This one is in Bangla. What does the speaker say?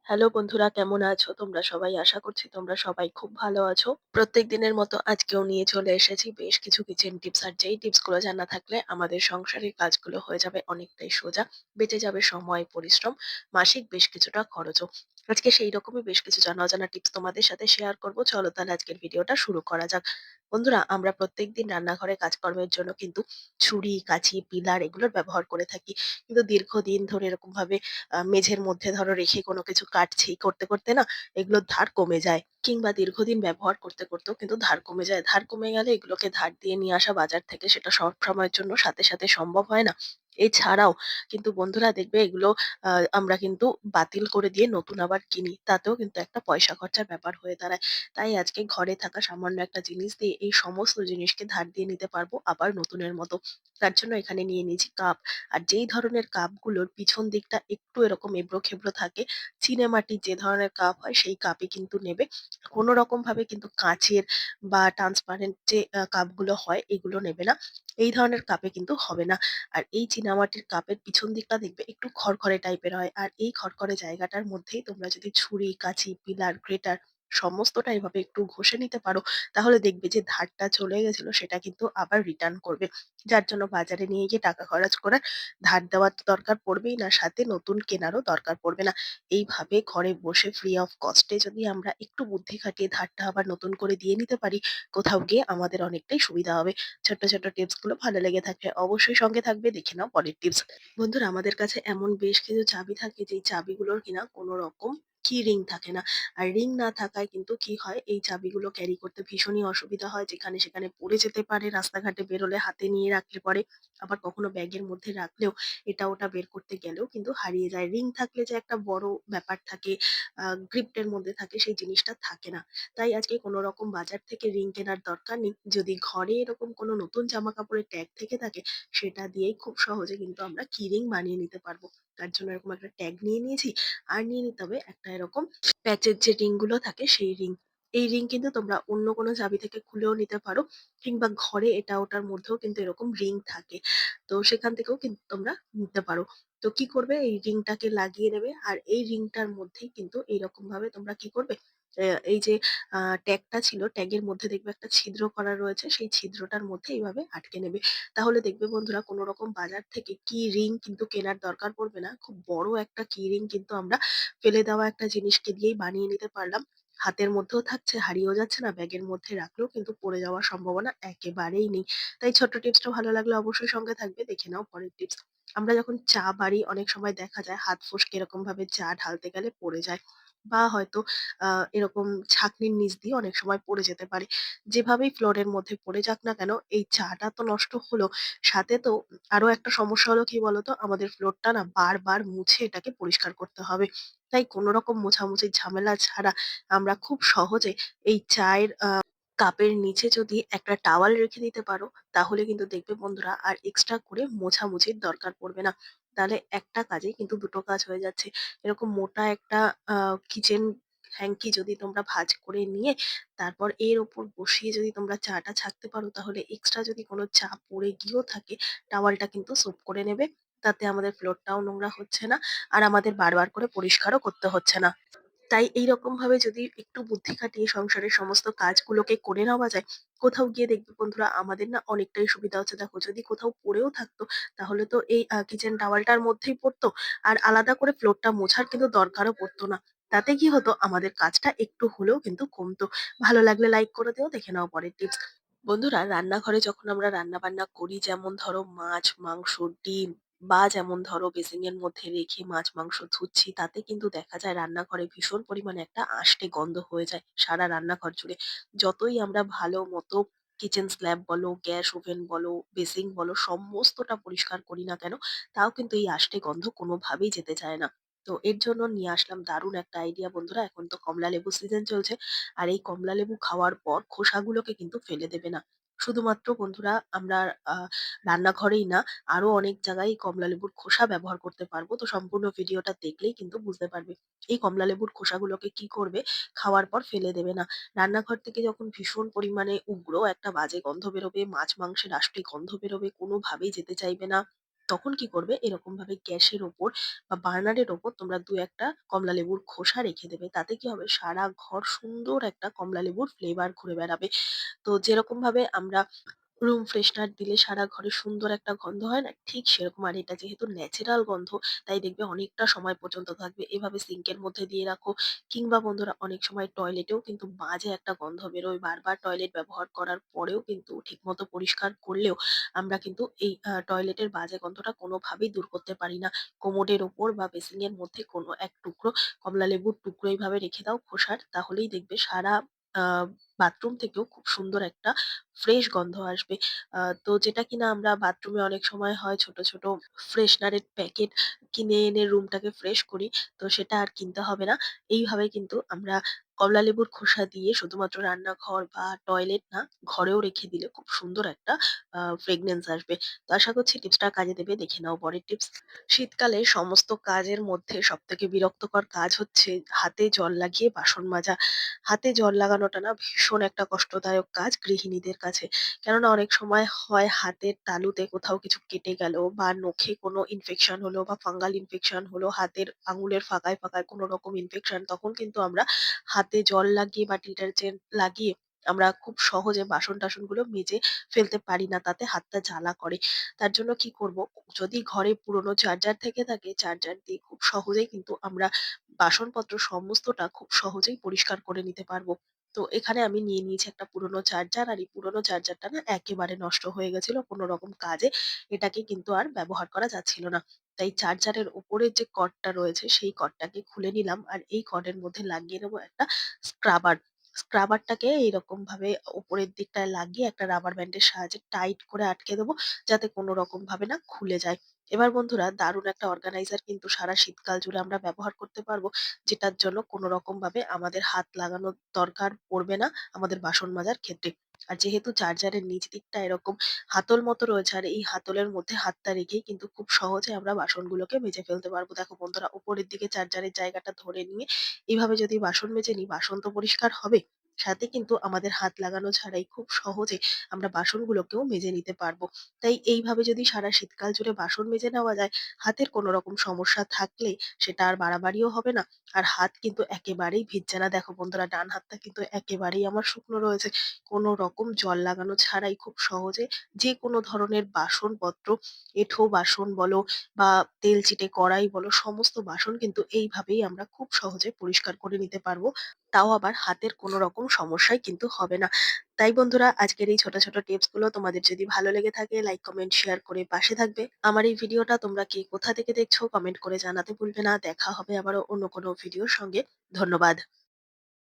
হ্যালো বন্ধুরা, কেমন আছো তোমরা সবাই? আশা করছি তোমরা সবাই খুব ভালো আছো। প্রত্যেক দিনের মতো আজকেও নিয়ে চলে এসেছি বেশ কিছু কিচেন টিপস। আর যেই টিপস গুলো জানা থাকলে আমাদের সংসারের কাজগুলো হয়ে যাবে অনেকটাই সোজা। বেঁচে যাবে সময়, পরিশ্রম, মাসিক বেশ কিছুটা খরচও। আজকে সেই রকমই বেশ কিছু জানা অজানা টিপস তোমাদের সাথে শেয়ার করব। চলো তাহলে আজকের ভিডিওটা শুরু করা যাক। বন্ধুরা, আমরা প্রত্যেকদিন রান্নাঘরে কাজকর্মের জন্য কিন্তু ছুরি, কাঁচি, পিলার এগুলোর ব্যবহার করে থাকি। কিন্তু দীর্ঘদিন ধরে এরকম ভাবে মেঝের মধ্যে ধরো রেখে কোনো কিছু কাটছি, করতে, করতে না এগুলোর ধার কমে যায়। কিংবা দীর্ঘদিন ব্যবহার করতে, করতেও কিন্তু ধার কমে যায়। ধার কমে গেলে এগুলোকে ধার দিয়ে নিয়ে আসা বাজার থেকে সেটা সবসময়ের জন্য সাথে, সাথে সম্ভব হয় না। এছাড়াও কিন্তু বন্ধুরা দেখবে এগুলো আ আমরা কিন্তু বাতিল করে দিয়ে নতুন আবার কিনি। তাতেও কিন্তু একটা পয়সা খরচার ব্যাপার হয়ে দাঁড়ায়। তাই আজকে ঘরে থাকা সামান্য একটা জিনিস দিয়ে এই সমস্ত জিনিসকে ধার দিয়ে নিতে পারবো আবার নতুনের মতো। তার জন্য এখানে নিয়ে নিয়েছি কাপ। আর যেই ধরনের কাপগুলোর পিছন দিকটা একটু এরকম এবড়ো-খেবড়ো থাকে, চীনেমাটির যে ধরনের কাপ হয় সেই কাপই কিন্তু নেবে। কোনো রকমভাবে কিন্তু কাঁচের বা ট্রান্সপারেন্ট যে কাপগুলো হয় এগুলো নেবে না। এই ধরনের কাপে কিন্তু হবে না। আর এই চীনামাটির কাপের পিছন দিকটা দেখবে একটু খড়খড়ে টাইপের হয়। আর এই খড়খড়ে জায়গাটার মধ্যেই তোমরা যদি ছুরি, কাঁচি, পিলার, গ্রেটার সমস্তটা এভাবে একটু ঘষে নিতে পারো, তাহলে দেখবে যে ধারটা চলে গেছিল সেটা কিন্তু আবার রিটার্ন করবে। যার জন্য বাজারে নিয়ে গিয়ে টাকা খরচ করার ধার দেওয়ার তো দরকার পড়বেই না, সাথে নতুন কেনারও দরকার পড়বে না। এইভাবে ঘরে বসে ফ্রি অফ কস্ট এ যদি আমরা একটু বুদ্ধি খাটিয়ে ধারটা আবার নতুন করে দিয়ে নিতে পারি, কোথাও গিয়ে আমাদের অনেকটাই সুবিধা হবে। ছোট্ট, ছোট্ট টিপস গুলো ভালো লেগে থাকলে অবশ্যই সঙ্গে থাকবে। দেখে নাও পরের টিপস। বন্ধুরা, আমাদের কাছে এমন বেশ কিছু চাবি থাকে যেই চাবিগুলোর কিনা কোনো রকম কি রিং থাকে না। আর রিং না থাকায় কিন্তু কি হয়, এই চাবিগুলো ক্যারি করতে ভীষণই অসুবিধা হয়। যেখানে সেখানে পড়ে যেতে পারে, রাস্তাঘাটে বেরোলে হাতে নিয়ে রাখলে পরে, আবার কখনো ব্যাগের মধ্যে রাখলেও এটা ওটা বের করতে গেলেও কিন্তু হারিয়ে যায়। রিং থাকলে যে একটা বড় ব্যাপার থাকে, গ্রিপ্ট এর মধ্যে থাকে সেই জিনিসটা থাকে না। তাই আজকে কোনো রকম বাজার থেকে রিং কেনার দরকার নেই। যদি ঘরে এরকম কোনো নতুন জামাকাপড়ের ট্যাগ থেকে থাকে, সেটা দিয়েই খুব সহজে কিন্তু আমরা কি রিং বানিয়ে নিতে পারবো। তার জন্য এরকম একটা ট্যাগ নিয়ে নিয়েছি। আর নিয়ে নিতে হবে একটা এরকম প্যাচের যে রিং গুলো থাকে সেই রিং। এই রিং কিন্তু তোমরা অন্য কোনো চাবি থেকে খুলেও নিতে পারো, কিংবা ঘরে এটা ওটার মধ্যেও কিন্তু এরকম রিং থাকে। তো সেখান থেকেও কিন্তু তোমরা নিতে পারো। তো কি করবে, এই রিংটাকে লাগিয়ে নেবে। আর এই রিংটার মধ্যেই কিন্তু এইরকম ভাবে তোমরা কি করবে, এই যে ট্যাগটা ছিল, ট্যাগের মধ্যে দেখবে একটা ছিদ্র করা রয়েছে, সেই ছিদ্রটার মধ্যে এইভাবে আটকে নেবে। তাহলে দেখবে বন্ধুরা, কোনো রকম বাজার থেকে কি রিং কিন্তু কেনার দরকার পড়বে না। খুব বড় একটা কি রিং কিন্তু আমরা ফেলে দেওয়া একটা জিনিসকে দিয়েই বানিয়ে নিতে পারলাম। হাতের মধ্যেও থাকছে, হারিয়েও যাচ্ছে না, ব্যাগের মধ্যে রাখলেও কিন্তু পড়ে যাওয়ার সম্ভাবনা একেবারেই নেই। তাই ছোট্ট টিপসটা ভালো লাগলে অবশ্যই সঙ্গে থাকবে। দেখে নাও পরের টিপস। আমরা যখন চা বাড়ি অনেক সময় দেখা যায় হাত ফসকে এরকম ভাবে চা ঢালতে গেলে পড়ে যায়, বা হয়তো এরকম ছাঁকনির নিচ দিয়ে অনেক সময় পড়ে যেতে পারে। যেভাবেই ফ্লোরের মধ্যে পড়ে যাক না কেন, এই চাটা তো নষ্ট হলো, সাথে তো আরো একটা সমস্যা হলো কি বলতো, আমাদের ফ্লোরটা না বারবার মুছে এটাকে পরিষ্কার করতে হবে। তাই কোনো রকম মোছামুছির ঝামেলা ছাড়া আমরা খুব সহজে এই চায়ের কাপের নিচে যদি একটা টাওয়াল রেখে দিতে পারো, তাহলে কিন্তু দেখবে বন্ধুরা আর এক্সট্রা করে মোছামুছির দরকার পড়বে না। তাহলে একটা কাজেই কিন্তু দুটো কাজ হয়ে যাচ্ছে। এরকম মোটা একটা কিচেন হ্যাঙ্কি যদি তোমরা ভাঁজ করে নিয়ে তারপর এর ওপর বসিয়ে যদি তোমরা চাটা ছাঁকতে পারো, তাহলে এক্সট্রা যদি কোনো চা পড়ে গিয়েও থাকে, টাওয়ালটা কিন্তু সোক করে নেবে। তাতে আমাদের ফ্লোরটাও নোংরা হচ্ছে না, আর আমাদের বারবার করে পরিষ্কারও করতে হচ্ছে না। তাই এইরকম ভাবে যদি একটু বুদ্ধি খাটিয়ে সংসারের সমস্ত কাজগুলোকে করে নেওয়া যায়, কোথাও গিয়ে দেখবে বন্ধুরা আমাদের না অনেকটাই সুবিধা হচ্ছে। দেখো, যদি কোথাও পড়েও থাকতো, তাহলে তো এই কিচেন টাওয়ালটার মধ্যেই পড়তো। আর আলাদা করে ফ্লোরটা মোছার কিন্তু দরকারও পড়তো না। তাতে কি হতো, আমাদের কাজটা একটু হলেও কিন্তু কমতো। ভালো লাগলে লাইক করে দিও। দেখে নাও পরের টিপস। বন্ধুরা, রান্নাঘরে যখন আমরা রান্না বান্না করি, যেমন ধরো মাছ, মাংস, ডিম, বা যেমন ধরো বেসিং এর মধ্যে রেখে মাছ মাংস ধুচ্ছি, তাতে কিন্তু দেখা যায় রান্নাঘরে ভীষণ পরিমাণে একটা আষ্টে গন্ধ হয়ে যায় সারা রান্নাঘর জুড়ে। যতই আমরা ভালো মতো কিচেন স্ল্যাব বলো, গ্যাস ওভেন বলো, বেসিং বলো, সমস্তটা পরিষ্কার করি না কেন, তাও কিন্তু এই আষ্টে গন্ধ কোনোভাবেই যেতে চায় না। তো এর জন্য নিয়ে আসলাম দারুণ একটা আইডিয়া বন্ধুরা। এখন তো কমলা লেবু সিজন চলছে। আর এই কমলা লেবু খাওয়ার পর খোসাগুলোকে কিন্তু ফেলে দেবে না। শুধুমাত্র বন্ধুরা আমরা রান্নাঘরেই না, আরো অনেক জায়গায় এই কমলা লেবুর খোসা ব্যবহার করতে পারবো। তো সম্পূর্ণ ভিডিওটা দেখলেই কিন্তু বুঝতে পারবে। এই কমলা লেবুর খোসাগুলোকে কি করবে, খাওয়ার পর ফেলে দেবে না। রান্নাঘর থেকে যখন ভীষণ পরিমাণে উগ্র একটা বাজে গন্ধ বেরোবে, মাছ মাংসের আষ্টে গন্ধ বেরোবে, কোনোভাবেই যেতে চাইবে না। তখন কি করবে এরকমভাবে গ্যাসের ওপর বা বার্নারের ওপর তোমরা ২-১ টা কমলা লেবুর খোসা রেখে দেবে। তাতে কি হবে সারা ঘর সুন্দর একটা কমলা লেবুর ফ্লেভার ঘুরে বেড়াবে। তো যেরকমভাবে আমরা রুম ফ্রেশনার দিলে সারা ঘরে সুন্দর একটা গন্ধ হয় না? ঠিক সেরকম। আর এটা যেহেতু ন্যাচারাল গন্ধ তাই দেখবে অনেকটা সময় পর্যন্ত থাকবে। এভাবে সিঙ্কের মধ্যে দিয়ে রাখো কিংবা বন্ধুরা অনেক সময় টয়লেটেও কিন্তু বাজে একটা গন্ধ বেরোয়। বারবার টয়লেট ব্যবহার করার পরেও কিন্তু ঠিকমতো পরিষ্কার করলেও আমরা কিন্তু এই টয়লেটের বাজে গন্ধটা কোনোভাবেই দূর করতে পারি না। কোমোডের ওপর বা বেসিনের মধ্যে কোনো এক টুকরো কমলালেবুর টুকরো এইভাবে রেখে দাও খোসার, তাহলেই দেখবে সারা আ বাথরুম থেকেও খুব সুন্দর একটা ফ্রেশ গন্ধ আসবে। তো যেটা কিনা আমরা বাথরুমে অনেক সময় হয় ছোট, ছোট ফ্রেশনার এর প্যাকেট কিনে এনে রুমটাকে ফ্রেশ করি। তো সেটা আর কিনতে হবে না। এইভাবে কিন্তু আমরা কমলালেবুর খোসা দিয়ে শুধুমাত্র রান্নাঘর বা টয়লেট না, ঘরেও রেখে দিলে খুব সুন্দর একটা ফ্রেগনেন্স আসবে। তো আশা করছি টিপসটা কাজে দেবে। দেখে নাও পরের টিপস। শীতকালে সমস্ত কাজের মধ্যে সবথেকে বিরক্তকর কাজ হচ্ছে হাতে জল লাগিয়ে বাসন মাজা। হাতে জল লাগানোটা না ভীষণ একটা কষ্টদায়ক কাজ গৃহিণীদের কাছে। কেননা অনেক সময় হয় হাতের তালুতে কোথাও কিছু কেটে গেল বা নখে কোনো ইনফেকশন হলো বা ফাঙ্গাল ইনফেকশন হলো, হাতের আঙুলের ফাঁকায়, ফাঁকায় কোনো রকম ইনফেকশন, তখন কিন্তু আমরা হাতে জল লাগিয়ে বা ডিটারজেন্ট লাগিয়ে আমরা খুব সহজে বাসন-টাসনগুলো মেজে ফেলতে পারি না। তাতে হাতটা জ্বালা করে। তার জন্য কি করব, যদি ঘরে পুরনো চার্জার থেকে থাকে, চার্জার দিয়ে খুব সহজেই কিন্তু আমরা বাসনপত্র সমস্তটা খুব সহজেই পরিষ্কার করে নিতে পারবো। তো এখানে আমি নিয়ে নিয়েছি একটা পুরনো চার্জার। আর এই পুরনো চার্জারটা না একেবারে নষ্ট হয়ে গেছিল কোনো রকম কাজে। এটাকে কিন্তু আর ব্যবহার করা যাচ্ছিল না। তাই চার্জারের উপরের যে কর্ডটা রয়েছে সেই কর্ডটাকে খুলে নিলাম। আর এই কর্ডের মধ্যে লাগিয়ে নেব একটা স্ক্রাবার। স্ক্রাবারটাকে এইরকমভাবে উপরের দিকটায় লাগিয়ে একটা রাবার ব্যান্ডের সাহায্যে টাইট করে আটকে দেব, যাতে কোনো রকমভাবে না খুলে যায়। এবার বন্ধুরা দারুণ একটা অর্গানাইজার কিন্তু সারা শীতকাল জুড়ে আমরা ব্যবহার করতে পারবো। যেটার জন্য কোনো রকমভাবে আমাদের হাত লাগানোর দরকার পড়বে না আমাদের বাসন মাজার ক্ষেত্রে। আর যেহেতু চার্জারের নিচ দিকটা এরকম হাতল মতো রয়েছে আর এই হাতলের মধ্যে হাতটা রেখেই কিন্তু খুব সহজে আমরা বাসনগুলোকে মেজে ফেলতে পারবো। দেখো বন্ধুরা উপরের দিকে চার্জারের জায়গাটা ধরে নিয়ে এভাবে যদি বাসন মেজে নিই, বাসন তো পরিষ্কার হবে। সাথে কিন্তু আমাদের হাত লাগানো ছাড়াই খুব সহজে আমরা বাসনগুলোকেও মেজে নিতে পারবো। তাই এইভাবে যদি সারা শীতকাল জুড়ে বাসন মেজে নেওয়া যায়, হাতের কোনো রকম সমস্যা থাকলে সেটা আর বাড়াবাড়িও হবে না। আর হাত কিন্তু একেবারেই ভিজছে না। দেখো বন্ধুরা ডান হাতটা কিন্তু একেবারেই আমার শুকনো রয়েছে। কোনো রকম জল লাগানো ছাড়াই খুব সহজে যেকোনো ধরনের বাসনপত্র, এঁঠো বাসন বলো বা তেল চিটে কড়াই বলো, সমস্ত বাসন কিন্তু এইভাবেই আমরা খুব সহজে পরিষ্কার করে নিতে পারবো। তাও আবার হাতের কোনো রকম সমস্যাই কিন্তু হবে না। তাই বন্ধুরা আজকের এই ছোট, ছোট টিপস গুলো তোমাদের যদি ভালো লেগে থাকে লাইক, কমেন্ট, শেয়ার করে পাশে থাকবে। আমার এই ভিডিওটা তোমরা কে কোথা থেকে দেখছো কমেন্ট করে জানাতে ভুলবে না। দেখা হবে আবারও অন্য কোনো ভিডিওর সঙ্গে। ধন্যবাদ।